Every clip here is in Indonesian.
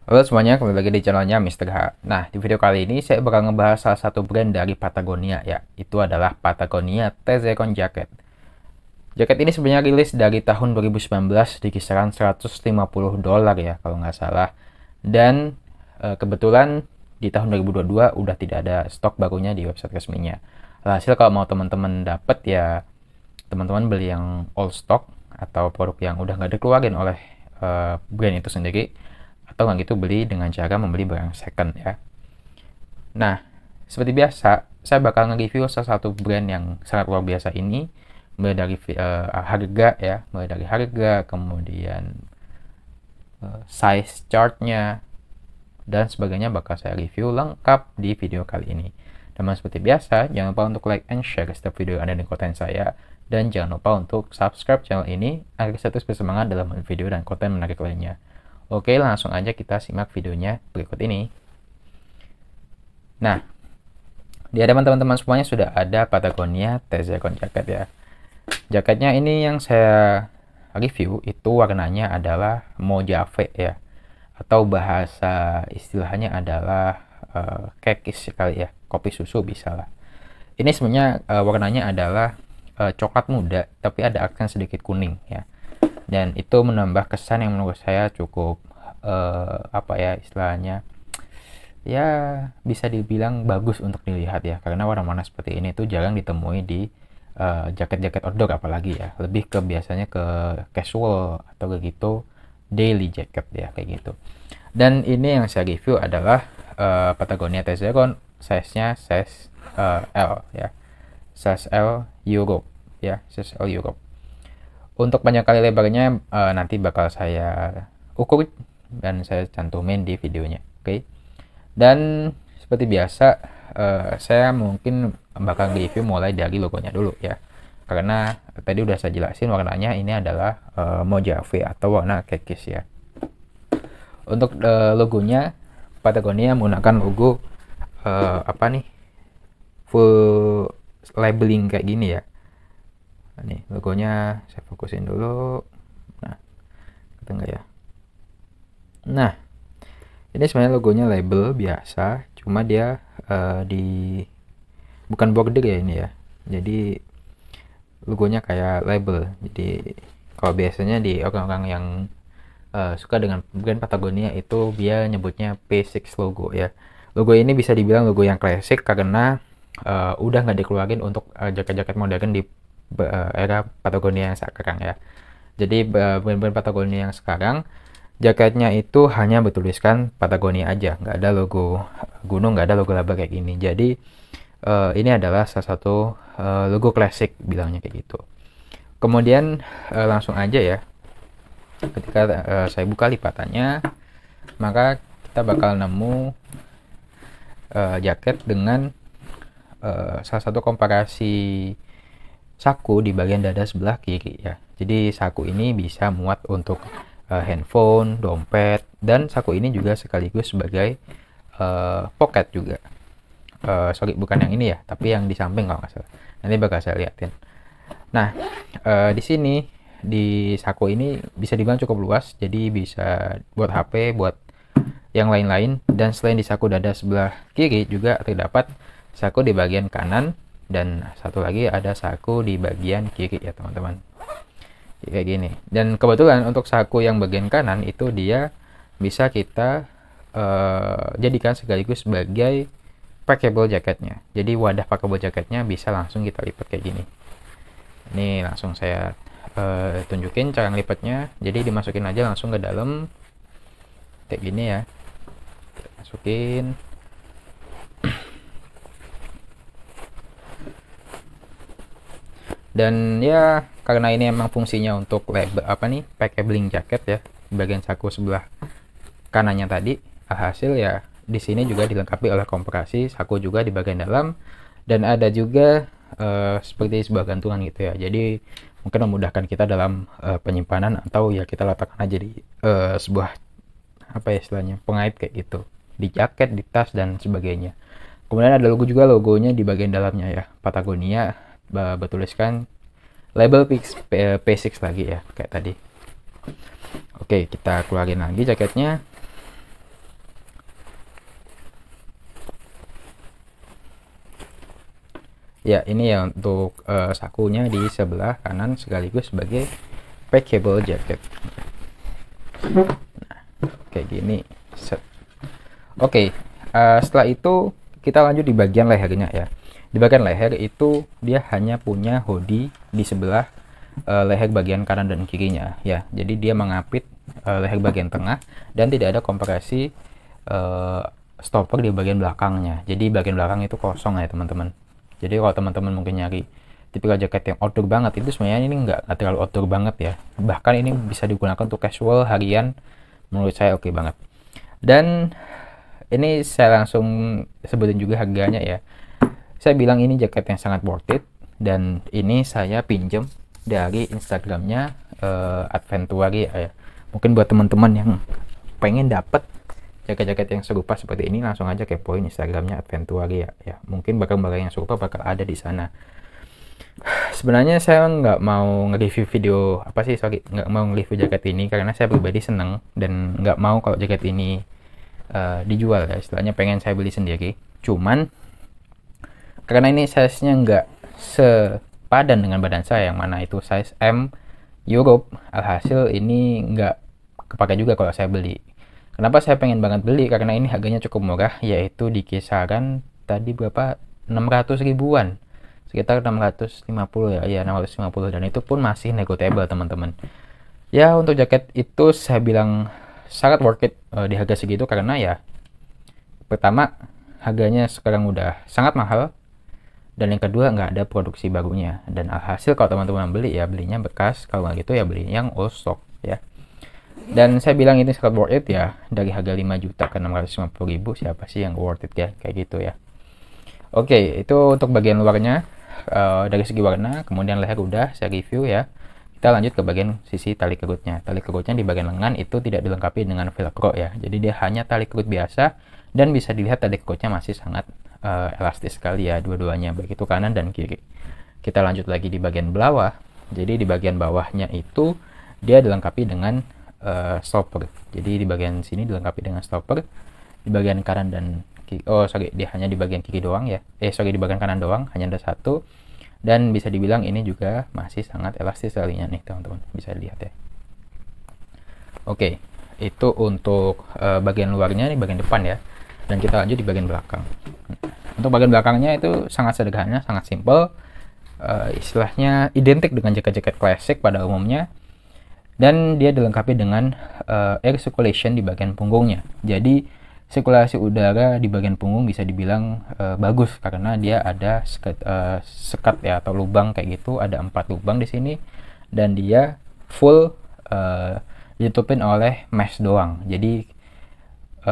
Halo semuanya, kembali lagi di channelnya Mr. H. Nah, di video kali ini saya bakal ngebahas salah satu brand dari Patagonia ya. Itu adalah Patagonia Tezecon Jacket. Jaket ini sebenarnya rilis dari tahun 2019 di kisaran $150 ya kalau nggak salah. Dan kebetulan di tahun 2022 udah tidak ada stok barunya di website resminya. Alhasil kalau mau teman-teman dapet ya teman-teman beli yang old stock atau produk yang udah nggak dikeluarin oleh brand itu sendiri, atau nggak gitu beli dengan cara membeli barang second ya. Nah, seperti biasa saya bakal nge-review salah satu brand yang sangat luar biasa ini, mulai dari harga ya, mulai dari harga, kemudian size chartnya dan sebagainya bakal saya review lengkap di video kali ini. Dan seperti biasa, jangan lupa untuk like and share setiap video yang ada di konten saya. Dan jangan lupa untuk subscribe channel ini agar saya terus bersemangat dalam video dan konten menarik lainnya. Oke, langsung aja kita simak videonya berikut ini. Nah, di hadapan teman-teman semuanya sudah ada Patagonia Tezecon Jacket ya. Jaketnya ini yang saya review itu warnanya adalah Mojave ya, atau bahasa istilahnya adalah kekis sekali ya, kopi susu bisa lah. Ini sebenarnya warnanya adalah coklat muda tapi ada aksen sedikit kuning ya, dan itu menambah kesan yang menurut saya cukup apa ya istilahnya, ya bisa dibilang bagus untuk dilihat ya, karena warna-warna seperti ini tuh jarang ditemui di jaket-jaket outdoor, apalagi ya lebih ke biasanya ke casual atau kayak gitu daily jacket ya kayak gitu. Dan ini yang saya review adalah Patagonia Tezecon, size-nya size L ya, size L Europe ya, size L Europe. Untuk banyak kali lebarnya nanti bakal saya ukur dan saya cantumin di videonya, oke? Dan seperti biasa saya mungkin bakal review mulai dari logonya dulu ya, karena tadi udah saya jelasin warnanya ini adalah Mojave atau warna kekis ya. Untuk logonya Patagonia menggunakan logo apa nih, full labeling kayak gini ya. Nih logonya saya fokusin dulu. Nah, ketemu nggak ya? Nah, ini sebenarnya logonya label biasa, cuma dia di bukan border ya ini ya. Jadi logonya kayak label. Jadi kalau biasanya di orang-orang yang suka dengan brand Patagonia itu dia nyebutnya P6 logo ya. Logo ini bisa dibilang logo yang klasik karena udah nggak dikeluarin untuk jaket-jaket modern di era Patagonia yang sekarang ya. Jadi brand-brand Patagonia yang sekarang jaketnya itu hanya bertuliskan Patagonia aja, nggak ada logo gunung, nggak ada logo laba kayak gini. Jadi ini adalah salah satu logo klasik bilangnya kayak gitu. Kemudian langsung aja ya, ketika saya buka lipatannya, maka kita bakal nemu jaket dengan salah satu komparasi saku di bagian dada sebelah kiri ya. Jadi saku ini bisa muat untuk handphone, dompet, dan saku ini juga sekaligus sebagai pocket juga. Sorry, bukan yang ini ya, tapi yang di samping kalau nggak salah. Nanti bakal saya liatin. Nah, di sini di saku ini bisa dibilang cukup luas, jadi bisa buat HP, buat yang lain-lain. Dan selain di saku dada sebelah kiri juga terdapat saku di bagian kanan, dan satu lagi ada saku di bagian kiri ya teman-teman, kayak gini. Dan kebetulan untuk saku yang bagian kanan itu dia bisa kita jadikan sekaligus sebagai packable jaketnya. Jadi wadah packable jaketnya bisa langsung kita lipat kayak gini. Ini langsung saya tunjukin cara ngelipatnya. Jadi dimasukin aja langsung ke dalam kayak gini ya, masukin. Dan ya karena ini emang fungsinya untuk label apa nih, packabling jaket ya, bagian saku sebelah kanannya tadi, hasil ya di sini juga dilengkapi oleh kompresi saku juga di bagian dalam, dan ada juga seperti sebuah gantungan gitu ya. Jadi mungkin memudahkan kita dalam penyimpanan, atau ya kita letakkan aja di sebuah apa ya istilahnya, pengait kayak gitu, di jaket, di tas dan sebagainya. Kemudian ada logo juga, logonya di bagian dalamnya ya, Patagonia bertuliskan label P6 lagi ya kayak tadi. Oke, kita keluarin lagi jaketnya. Ya, ini ya untuk sakunya di sebelah kanan sekaligus sebagai packable jacket. Nah, kayak gini. Set. Oke, setelah itu kita lanjut di bagian lehernya ya. Di bagian leher itu dia hanya punya hoodie di sebelah leher bagian kanan dan kirinya ya. Jadi dia mengapit leher bagian tengah dan tidak ada kompresi stopper di bagian belakangnya. Jadi bagian belakang itu kosong ya teman-teman. Jadi kalau teman-teman mungkin nyari tipikal jaket yang outdoor banget, itu sebenarnya ini nggak terlalu outdoor banget ya. Bahkan ini bisa digunakan untuk casual harian, menurut saya oke banget. Dan ini saya langsung sebutin juga harganya ya. Saya bilang ini jaket yang sangat worth it, dan ini saya pinjem dari Instagramnya Adventuari ya. Mungkin buat teman-teman yang pengen dapet jaket-jaket yang serupa seperti ini, langsung aja kepoin Instagramnya Adventuari ya. Mungkin barang-barang yang serupa bakal ada di sana. Sebenarnya saya nggak mau nge-review nggak mau nge-review jaket ini karena saya pribadi seneng dan nggak mau kalau jaket ini dijual ya, istilahnya pengen saya beli sendiri. Cuman karena ini size-nya nggak sepadan dengan badan saya, yang mana itu size M Europe, alhasil ini nggak kepake juga kalau saya beli. Kenapa saya pengen banget beli? Karena ini harganya cukup murah, yaitu di kisaran tadi berapa? 600 ribuan. Sekitar 650 ya, 650, dan itu pun masih negotiable teman-teman. Ya, untuk jaket itu saya bilang sangat worth it di harga segitu karena ya pertama harganya sekarang udah sangat mahal, dan yang kedua nggak ada produksi barunya, dan alhasil kalau teman-teman beli ya belinya bekas, kalau nggak gitu ya beli yang old stock ya. Dan saya bilang ini sangat worth it ya, dari harga 5 juta ke 650 ribu, siapa sih yang worth it ya kayak gitu ya. Oke, itu untuk bagian luarnya. Dari segi warna, kemudian leher udah saya review ya. Kita lanjut ke bagian sisi tali kerutnya. Tali kerutnya di bagian lengan itu tidak dilengkapi dengan velcro ya, jadi dia hanya tali kerut biasa, dan bisa dilihat tali kerutnya masih sangat elastis sekali ya, dua-duanya, baik itu kanan dan kiri. Kita lanjut lagi di bagian bawah. Jadi di bagian bawahnya itu dia dilengkapi dengan stopper. Jadi di bagian sini dilengkapi dengan stopper. Di bagian kanan dan kiri, dia hanya di bagian kiri doang ya. Di bagian kanan doang, hanya ada satu. Dan bisa dibilang ini juga masih sangat elastis talinya nih teman-teman, bisa dilihat ya. Oke, itu untuk bagian luarnya, nih bagian depan ya. Dan kita lanjut di bagian belakang. Untuk bagian belakangnya itu sangat sederhana, sangat simple. Istilahnya identik dengan jaket-jaket klasik pada umumnya, dan dia dilengkapi dengan air circulation di bagian punggungnya. Jadi sirkulasi udara di bagian punggung bisa dibilang bagus karena dia ada sekat ya, atau lubang kayak gitu, ada 4 lubang di sini, dan dia full ditutupin oleh mesh doang. Jadi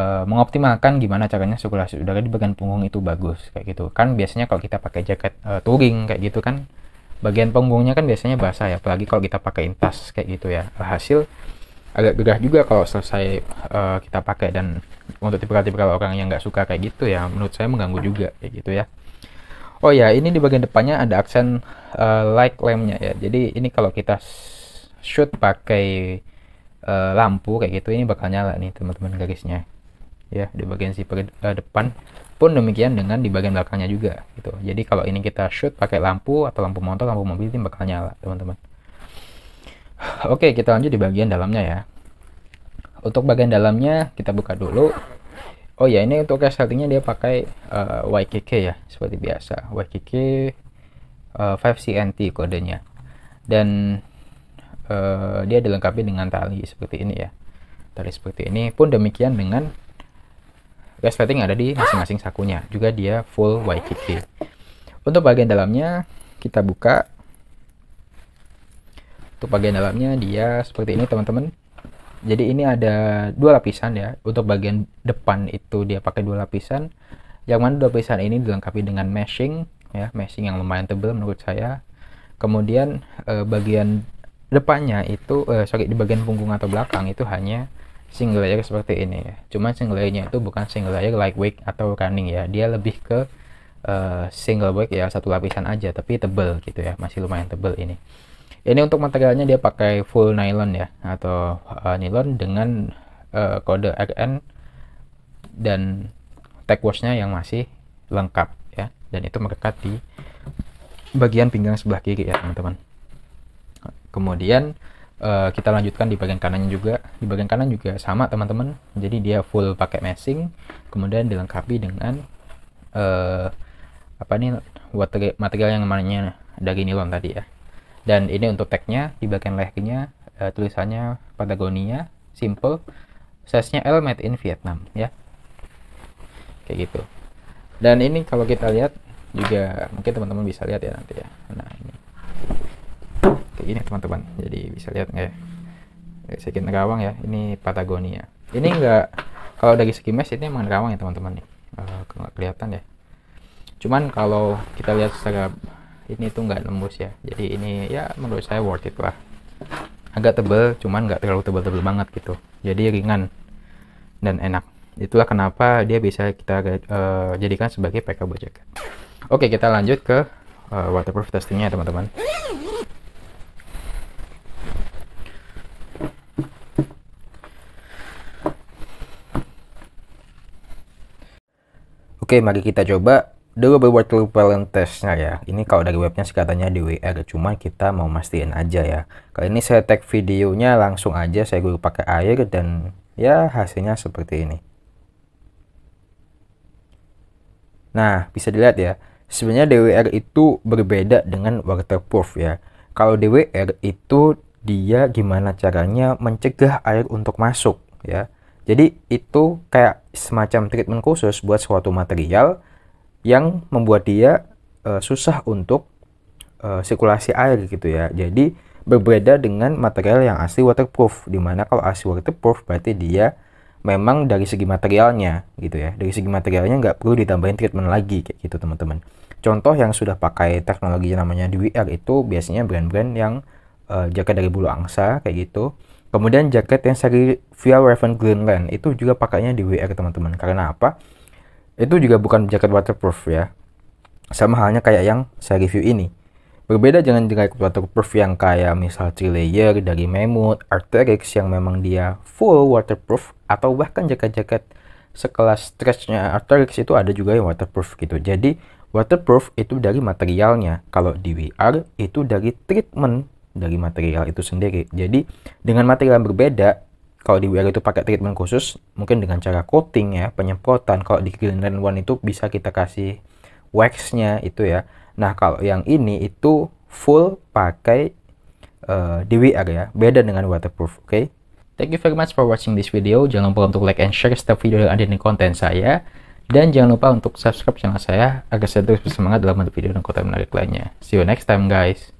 mengoptimalkan gimana caranya sirkulasi udara di bagian punggung itu bagus kayak gitu kan. Biasanya kalau kita pakai jaket touring kayak gitu kan, bagian punggungnya kan biasanya basah ya, apalagi kalau kita pakai tas kayak gitu ya. Hasil agak gerah juga kalau selesai kita pakai, dan untuk tipikal-tipikal orang yang nggak suka kayak gitu ya, menurut saya mengganggu juga kayak gitu ya. Oh ya, ini di bagian depannya ada aksen light lampnya ya. Jadi ini kalau kita shoot pakai lampu kayak gitu, ini bakal nyala nih teman-teman garisnya ya, di bagian zipper depan. Pun demikian dengan di bagian belakangnya juga gitu. Jadi kalau ini kita shoot pakai lampu atau lampu motor, lampu mobil, ini bakal nyala teman-teman. Oke, kita lanjut di bagian dalamnya ya. Untuk bagian dalamnya kita buka dulu. Oh ya, ini untuk resletingnya dia pakai YKK ya, seperti biasa. YKK 5CNT kodenya. Dan dia dilengkapi dengan tali seperti ini ya. Tali seperti ini pun demikian dengan resleting ada di masing-masing sakunya. Juga dia full YKK. Untuk bagian dalamnya kita buka. Untuk bagian dalamnya dia seperti ini teman-teman. Jadi ini ada 2 lapisan ya. Untuk bagian depan itu dia pakai 2 lapisan. Yang mana 2 lapisan ini dilengkapi dengan meshing ya, meshing yang lumayan tebal menurut saya. Kemudian bagian depannya itu di bagian punggung atau belakang itu hanya single layer seperti ini ya. Cuma single layernya itu bukan single layer lightweight atau running ya. Dia lebih ke single weight ya, 1 lapisan aja tapi tebal gitu ya, masih lumayan tebal ini. Ini untuk materialnya dia pakai full nylon ya, atau nylon dengan kode RN dan tag washnya yang masih lengkap ya, dan itu melekat di bagian pinggang sebelah kiri ya teman-teman. Kemudian kita lanjutkan di bagian kanannya juga. Di bagian kanan juga sama teman-teman, jadi dia full pakai meshing, kemudian dilengkapi dengan material yang namanya dari nilon tadi ya. Dan ini untuk tagnya di bagian lehernya tulisannya Patagonia, simple, size nya L, made in Vietnam ya, kayak gitu. Dan ini kalau kita lihat juga, mungkin teman-teman bisa lihat ya nanti ya. Nah ini kayak gini teman-teman, jadi bisa lihat nggak ya, sedikit nerawang ya. Ini Patagonia, ini enggak, kalau dari segi mesh ini emang nerawang ya teman-teman nih, nggak kelihatan ya. Cuman kalau kita lihat secara ini tuh nggak nembus ya, jadi ini ya menurut saya worth it lah. Agak tebel, cuman nggak terlalu tebel-tebel banget gitu, jadi ringan dan enak. Itulah kenapa dia bisa kita jadikan sebagai packable jacket. Oke, kita lanjut ke waterproof testingnya teman-teman. Oke, mari kita coba dulu water repellent testnya ya. Ini kalau dari webnya sih katanya DWR, cuma kita mau mastiin aja ya. Kali ini saya tag videonya langsung aja, saya gulung pakai air dan ya hasilnya seperti ini. Nah, bisa dilihat ya, sebenarnya DWR itu berbeda dengan waterproof ya. Kalau DWR itu dia gimana caranya mencegah air untuk masuk ya. Jadi itu kayak semacam treatment khusus buat suatu material yang membuat dia susah untuk sirkulasi air gitu ya. Jadi berbeda dengan material yang asli waterproof, dimana kalau asli waterproof berarti dia memang dari segi materialnya gitu ya, dari segi materialnya nggak perlu ditambahin treatment lagi kayak gitu teman-teman. Contoh yang sudah pakai teknologi yang namanya DWR itu biasanya brand-brand yang jaket dari bulu angsa kayak gitu. Kemudian jaket yang seri via Raven Greenland itu juga pakainya DWR teman-teman. Karena apa? Itu juga bukan jaket waterproof ya, sama halnya kayak yang saya review ini. Berbeda dengan jaket waterproof yang kayak misal 3 layer dari Mammoth, Arc'teryx yang memang dia full waterproof, atau bahkan jaket-jaket sekelas stretchnya Arc'teryx itu ada juga yang waterproof gitu. Jadi waterproof itu dari materialnya, kalau DWR itu dari treatment dari material itu sendiri. Jadi dengan material yang berbeda, kalau di WR itu pakai treatment khusus, mungkin dengan cara coating ya, penyemprotan. Kalau di Greenland One itu bisa kita kasih waxnya itu ya. Nah kalau yang ini itu full pakai DWR ya, beda dengan waterproof. Oke. Thank you very much for watching this video. Jangan lupa untuk like and share setiap video yang ada di konten saya. Dan jangan lupa untuk subscribe channel saya agar saya terus bersemangat dalam membuat video dan konten menarik lainnya. See you next time guys.